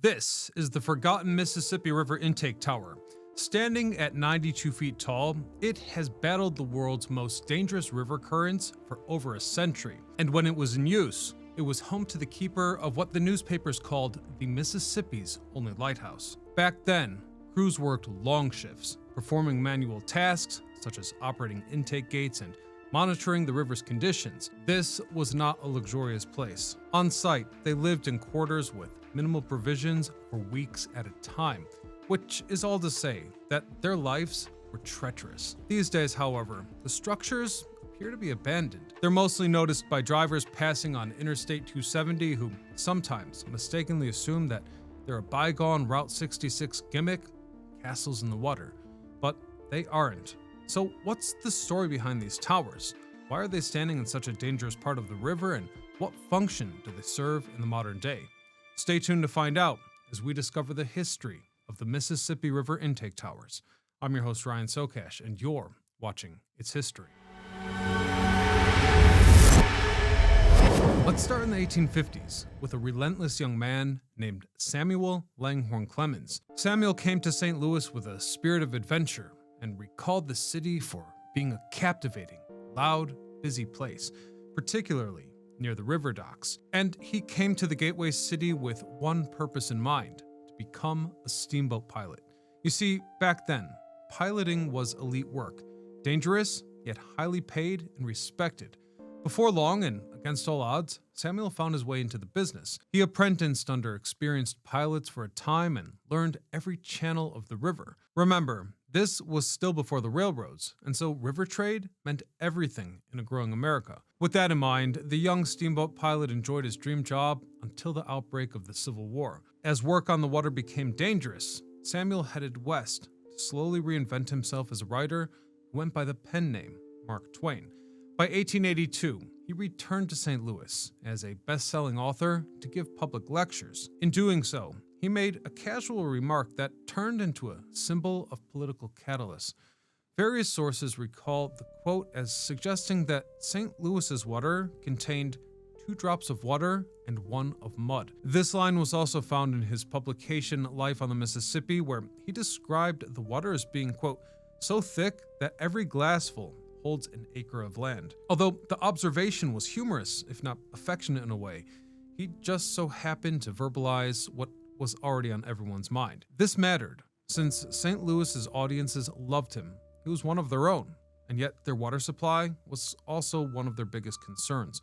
This is the forgotten Mississippi River intake tower. Standing at 92 feet tall, it has battled the world's most dangerous river currents for over a century. And when it was in use, it was home to the keeper of what the newspapers called the Mississippi's only lighthouse. Back then, crews worked long shifts, performing manual tasks such as operating intake gates and monitoring the river's conditions. This was not a luxurious place. On site, they lived in quarters with minimal provisions for weeks at a time, which is all to say that their lives were treacherous. These days, however, the structures appear to be abandoned. They're mostly noticed by drivers passing on Interstate 270 who sometimes mistakenly assume that they're a bygone Route 66 gimmick, castles in the water, but they aren't. So what's the story behind these towers? Why are they standing in such a dangerous part of the river, and what function do they serve in the modern day? Stay tuned to find out as we discover the history of the Mississippi River intake towers. I'm your host Ryan Sokash, and you're watching It's History. Let's start in the 1850s with a relentless young man named Samuel Langhorne Clemens. Samuel came to St. Louis with a spirit of adventure and recalled the city for being a captivating, loud, busy place, particularly near the river docks. And he came to the gateway city with one purpose in mind: to become a steamboat pilot. You see, back then, piloting was elite work, dangerous, yet highly paid and respected. Before long, and against all odds, Samuel found his way into the business. He apprenticed under experienced pilots for a time and learned every channel of the river. Remember, this was still before the railroads, and so river trade meant everything in a growing America. With that in mind, the young steamboat pilot enjoyed his dream job until the outbreak of the Civil War. As work on the water became dangerous, Samuel headed west to slowly reinvent himself as a writer who went by the pen name Mark Twain. By 1882, he returned to St. Louis as a best-selling author to give public lectures. In doing so, he made a casual remark that turned into a symbol of political catalyst. Various sources recall the quote as suggesting that St. Louis's water contained 2 drops of water and 1 of mud. This line was also found in his publication Life on the Mississippi, where he described the water as being, quote, so thick that every glassful holds an acre of land. Although the observation was humorous, if not affectionate in a way, he just so happened to verbalize what was already on everyone's mind. This mattered, since St. Louis's audiences loved him. He was one of their own, and yet their water supply was also one of their biggest concerns.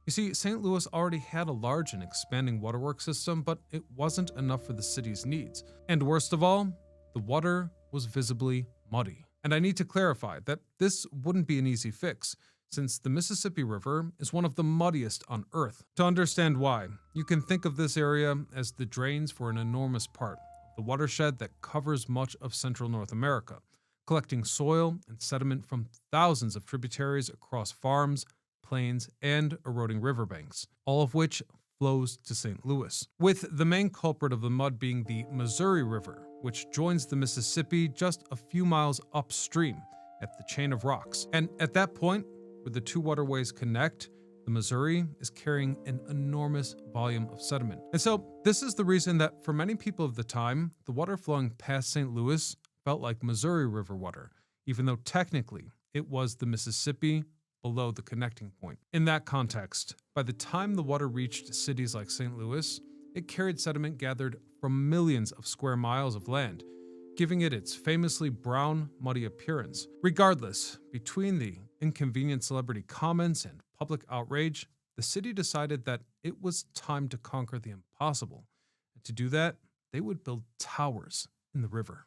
You see, St. Louis already had a large and expanding waterworks system, but it wasn't enough for the city's needs. And worst of all, the water was visibly muddy. And I need to clarify that this wouldn't be an easy fix, since the Mississippi River is one of the muddiest on Earth. To understand why, you can think of this area as the drains for an enormous part of the watershed that covers much of central North America, collecting soil and sediment from thousands of tributaries across farms, plains, and eroding riverbanks, all of which flows to St. Louis, with the main culprit of the mud being the Missouri River, which joins the Mississippi just a few miles upstream at the chain of rocks. And at that point, where the 2 waterways connect, the Missouri is carrying an enormous volume of sediment. And so this is the reason that for many people of the time, the water flowing past St. Louis felt like Missouri River water, even though technically it was the Mississippi below the connecting point. In that context, by the time the water reached cities like St. Louis, it carried sediment gathered from millions of square miles of land, giving it its famously brown, muddy appearance. Regardless, between the inconvenient celebrity comments and public outrage, the city decided that it was time to conquer the impossible. And to do that, they would build towers in the river.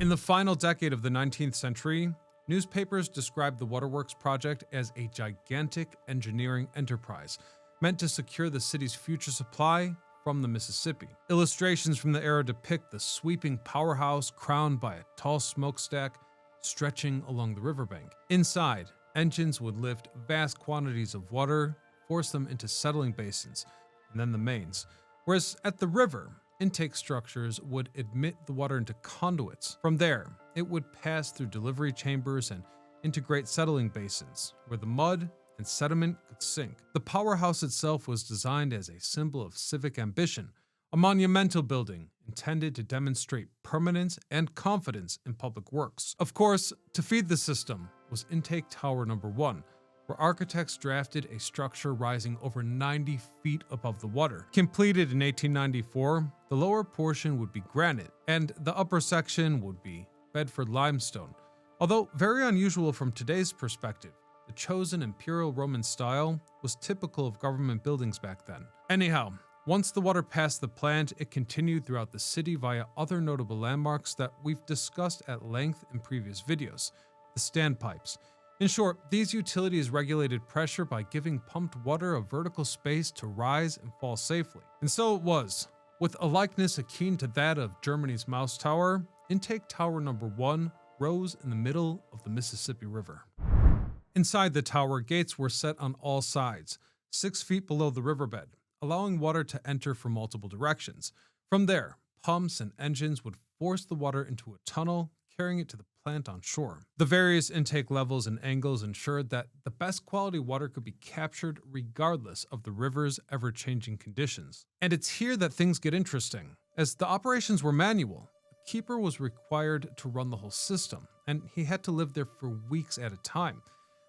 In the final decade of the 19th century, newspapers described the waterworks project as a gigantic engineering enterprise meant to secure the city's future supply from the Mississippi. Illustrations from the era depict the sweeping powerhouse crowned by a tall smokestack stretching along the riverbank. Inside, engines would lift vast quantities of water, force them into settling basins, and then the mains. Whereas at the river, intake structures would admit the water into conduits. From there, it would pass through delivery chambers and integrate settling basins, where the mud and sediment could sink. The powerhouse itself was designed as a symbol of civic ambition, a monumental building intended to demonstrate permanence and confidence in public works. Of course, to feed the system was Intake Tower Number 1, where architects drafted a structure rising over 90 feet above the water. Completed in 1894, the lower portion would be granite, and the upper section would be Bedford limestone. Although very unusual from today's perspective, the chosen Imperial Roman style was typical of government buildings back then. Anyhow, once the water passed the plant, it continued throughout the city via other notable landmarks that we've discussed at length in previous videos, the standpipes. In short, these utilities regulated pressure by giving pumped water a vertical space to rise and fall safely. And so it was. With a likeness akin to that of Germany's Mouse Tower, Intake Tower Number 1 rose in the middle of the Mississippi River. Inside the tower, gates were set on all sides, 6 feet below the riverbed, allowing water to enter from multiple directions. From there, pumps and engines would force the water into a tunnel, carrying it to the plant on shore. The various intake levels and angles ensured that the best quality water could be captured regardless of the river's ever-changing conditions. And it's here that things get interesting. As the operations were manual, the keeper was required to run the whole system, and he had to live there for weeks at a time.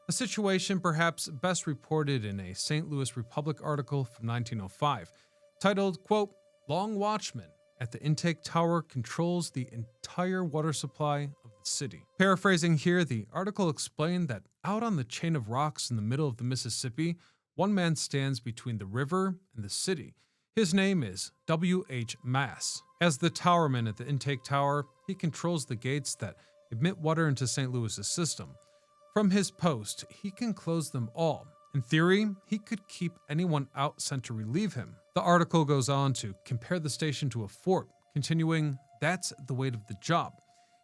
A situation perhaps best reported in a St. Louis Republic article from 1905, titled, quote, "Long Watchman at the Intake Tower controls the entire water supply of the city." Paraphrasing here, the article explained that out on the chain of rocks in the middle of the Mississippi, one man stands between the river and the city. His name is W.H. Mass. As the towerman at the Intake Tower, he controls the gates that admit water into St. Louis's system. From his post, he can close them all. In theory, he could keep anyone out sent to relieve him. The article goes on to compare the station to a fort, continuing, "That's the weight of the job.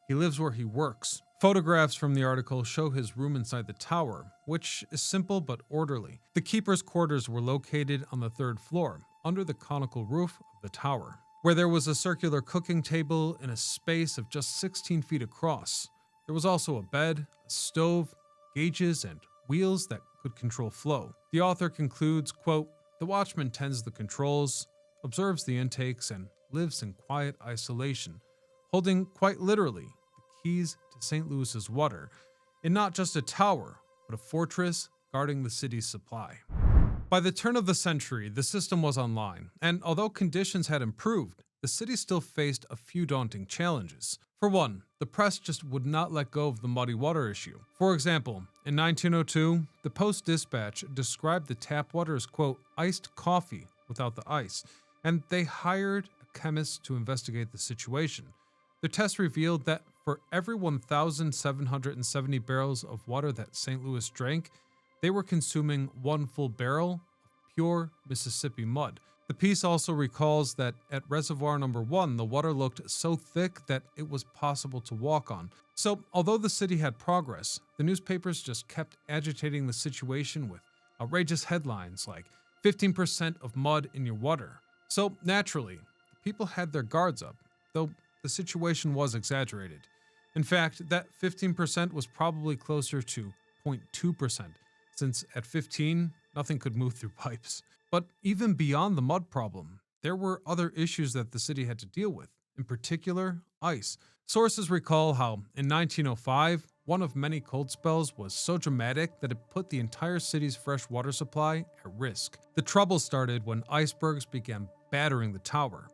He lives where he works." Photographs from the article show his room inside the tower, which is simple but orderly. The keeper's quarters were located on the 3rd floor, under the conical roof of the tower, where there was a circular cooking table in a space of just 16 feet across. There was also a bed, a stove, gauges, and wheels that could control flow. The author concludes, quote, "The watchman tends the controls, observes the intakes, and lives in quiet isolation, holding quite literally the keys to St. Louis's water, in not just a tower, but a fortress guarding the city's supply." By the turn of the century, the system was online, and although conditions had improved, the city still faced a few daunting challenges. For one, the press just would not let go of the muddy water issue. For example, in 1902, the Post-Dispatch described the tap water as, quote, "iced coffee without the ice," and they hired a chemist to investigate the situation. The test revealed that for every 1,770 barrels of water that St. Louis drank, they were consuming 1 full barrel of pure Mississippi mud. The piece also recalls that at Reservoir Number 1, the water looked so thick that it was possible to walk on. So, although the city had progress, the newspapers just kept agitating the situation with outrageous headlines like 15% of mud in your water. So, naturally, the people had their guards up, though the situation was exaggerated. In fact, that 15% was probably closer to 0.2%, since at 15, nothing could move through pipes. But even beyond the mud problem, there were other issues that the city had to deal with, in particular, ice. Sources recall how, in 1905, one of many cold spells was so dramatic that it put the entire city's fresh water supply at risk. The trouble started when icebergs began battering the tower.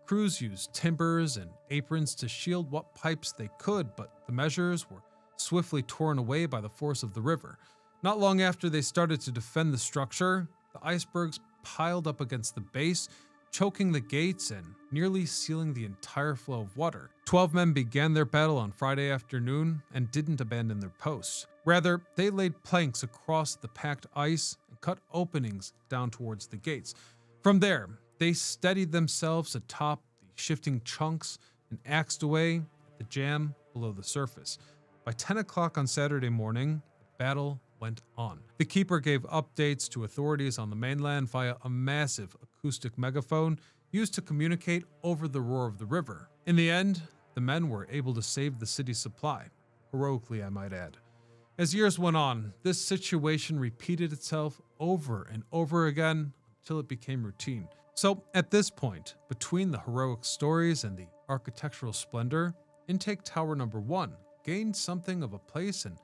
Crews used timbers and aprons to shield what pipes they could, but the measures were swiftly torn away by the force of the river. Not long after they started to defend the structure, the icebergs piled up against the base, choking the gates and nearly sealing the entire flow of water. 12 men began their battle on Friday afternoon and didn't abandon their posts. Rather, they laid planks across the packed ice and cut openings down towards the gates. From there, they steadied themselves atop the shifting chunks and axed away at the jam below the surface. By 10 o'clock on Saturday morning, the battle went on. The keeper gave updates to authorities on the mainland via a massive acoustic megaphone used to communicate over the roar of the river. In the end, the men were able to save the city's supply. Heroically, I might add. As years went on, this situation repeated itself over and over again until it became routine. So at this point, between the heroic stories and the architectural splendor, Intake Tower number 1 gained something of a place in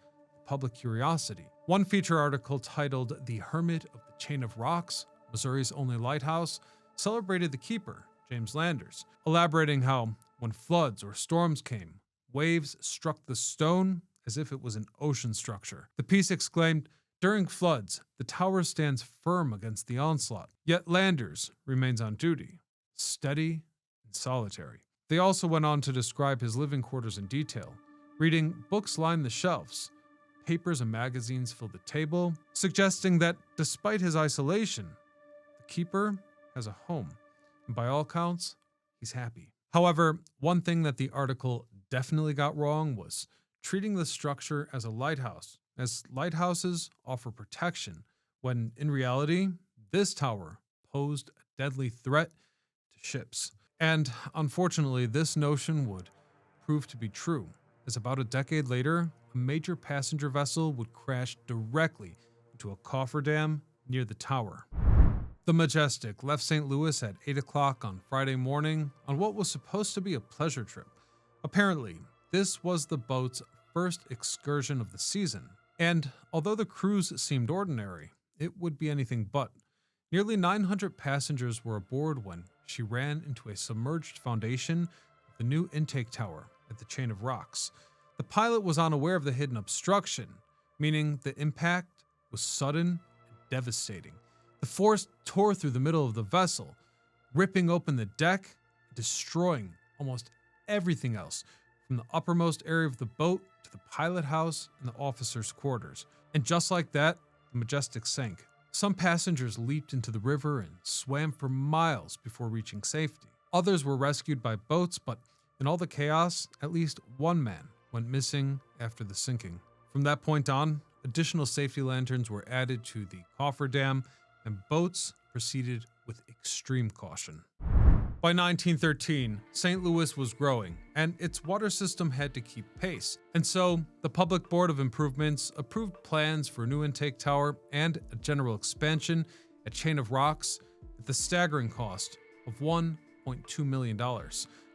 public curiosity. One feature article titled "The Hermit of the Chain of Rocks, Missouri's Only Lighthouse" celebrated the keeper, James Landers, elaborating how, when floods or storms came, waves struck the stone as if it was an ocean structure. The piece exclaimed, "During floods, the tower stands firm against the onslaught, yet Landers remains on duty, steady and solitary." They also went on to describe his living quarters in detail. Reading books lined the shelves, papers and magazines filled the table, suggesting that despite his isolation, the keeper has a home, and by all counts, he's happy. However, one thing that the article definitely got wrong was treating the structure as a lighthouse, as lighthouses offer protection, when in reality, this tower posed a deadly threat to ships. And unfortunately, this notion would prove to be true, as about a decade later, a major passenger vessel would crash directly into a cofferdam near the tower. The Majestic left St. Louis at 8 o'clock on Friday morning on what was supposed to be a pleasure trip. Apparently, this was the boat's first excursion of the season, and although the cruise seemed ordinary, it would be anything but. Nearly 900 passengers were aboard when she ran into a submerged foundation of the new intake tower at the Chain of Rocks. The pilot was unaware of the hidden obstruction, meaning the impact was sudden and devastating. The force tore through the middle of the vessel, ripping open the deck and destroying almost everything else, from the uppermost area of the boat to the pilot house and the officers' quarters. And just like that, the Majestic sank. Some passengers leaped into the river and swam for miles before reaching safety. Others were rescued by boats, but in all the chaos, at least one man went missing after the sinking. From that point on, additional safety lanterns were added to the cofferdam, and boats proceeded with extreme caution. By 1913, St. Louis was growing, and its water system had to keep pace. And so, the Public Board of Improvements approved plans for a new intake tower and a general expansion at Chain of Rocks at the staggering cost of $1.2 million,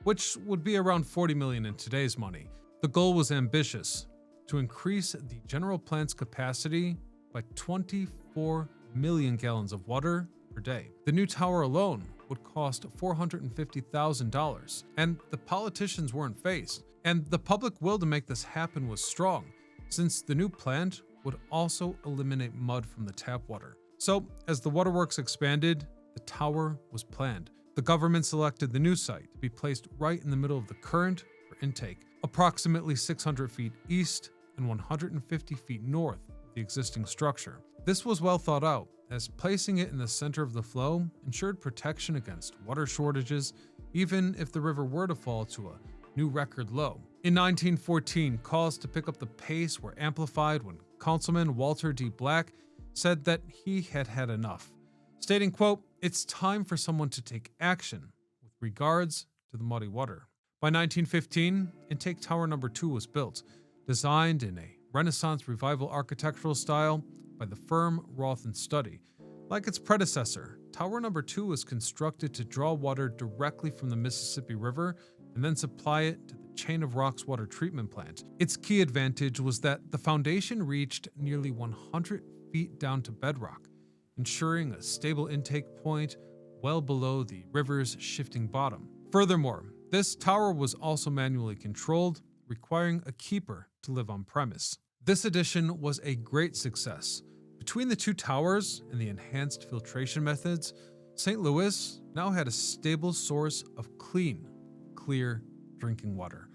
which would be around $40 million in today's money. The goal was ambitious: to increase the general plant's capacity by 24 million gallons of water per day. The new tower alone would cost $450,000, and the politicians weren't phased. And the public will to make this happen was strong, since the new plant would also eliminate mud from the tap water. So, as the waterworks expanded, the tower was planned. The government selected the new site to be placed right in the middle of the current for intake, approximately 600 feet east and 150 feet north of the existing structure. This was well thought out, as placing it in the center of the flow ensured protection against water shortages, even if the river were to fall to a new record low. In 1914, calls to pick up the pace were amplified when Councilman Walter D. Black said that he had had enough, stating, quote, "It's time for someone to take action with regards to the muddy water." By 1915, Intake Tower number 2 was built, designed in a Renaissance Revival architectural style by the firm Roth and Study. Like its predecessor, Tower number 2 was constructed to draw water directly from the Mississippi River and then supply it to the Chain of Rocks water treatment plant. Its key advantage was that the foundation reached nearly 100 feet down to bedrock, ensuring a stable intake point well below the river's shifting bottom. Furthermore, this tower was also manually controlled, requiring a keeper to live on premise. This addition was a great success. Between the two towers and the enhanced filtration methods, St. Louis now had a stable source of clean, clear drinking water.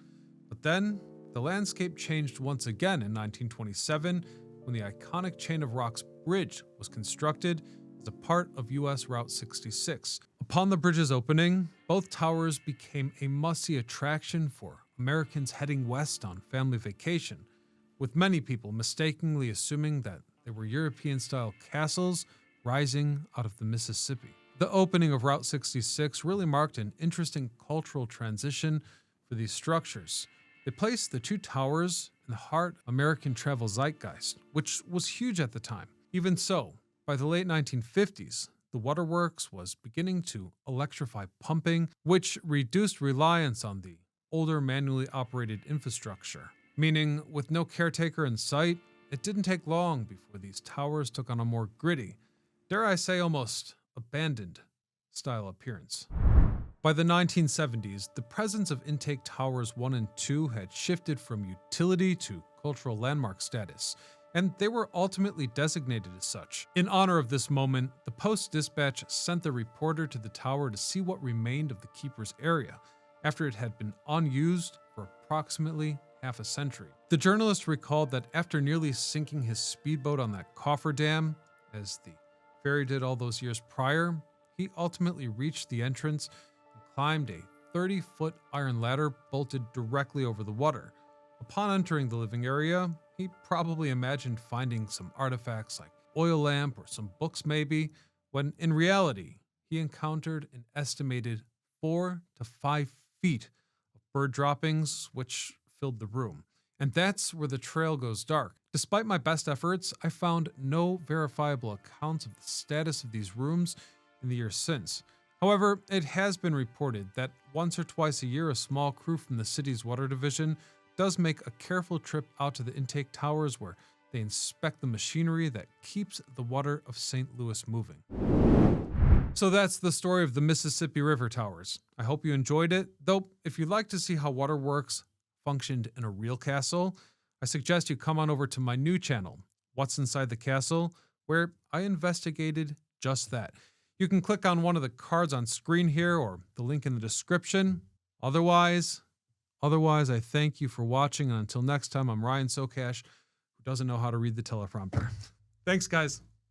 But then, the landscape changed once again in 1927 when the iconic Chain of Rocks Bridge was constructed as a part of US Route 66. Upon the bridge's opening, both towers became a must-see attraction for Americans heading west on family vacation, with many people mistakenly assuming that they were European-style castles rising out of the Mississippi. The opening of Route 66 really marked an interesting cultural transition for these structures. They placed the two towers in the heart of American travel zeitgeist, which was huge at the time. Even so, by the late 1950s, the waterworks was beginning to electrify pumping, which reduced reliance on the older manually operated infrastructure. Meaning, with no caretaker in sight, it didn't take long before these towers took on a more gritty, dare I say almost abandoned, style appearance. By the 1970s, the presence of Intake Towers 1 and 2 had shifted from utility to cultural landmark status, and they were ultimately designated as such. In honor of this moment, the Post-Dispatch sent the reporter to the tower to see what remained of the keeper's area, after it had been unused for approximately half a century. The journalist recalled that after nearly sinking his speedboat on that cofferdam, as the ferry did all those years prior, he ultimately reached the entrance and climbed a 30-foot iron ladder bolted directly over the water. Upon entering the living area, he probably imagined finding some artifacts like oil lamp or some books maybe, when in reality, he encountered an estimated 4 to 5 feet of bird droppings, which filled the room. And that's where the trail goes dark. Despite my best efforts, I found no verifiable accounts of the status of these rooms in the years since. However, it has been reported that once or twice a year, a small crew from the city's water division does make a careful trip out to the intake towers where they inspect the machinery that keeps the water of St. Louis moving. So that's the story of the Mississippi River Towers. I hope you enjoyed it, though if you'd like to see how waterworks functioned in a real castle, I suggest you come on over to my new channel, What's Inside the Castle, where I investigated just that. You can click on one of the cards on screen here or the link in the description. Otherwise, I thank you for watching, and until next time, I'm Ryan Socash, who doesn't know how to read the teleprompter. Thanks, guys.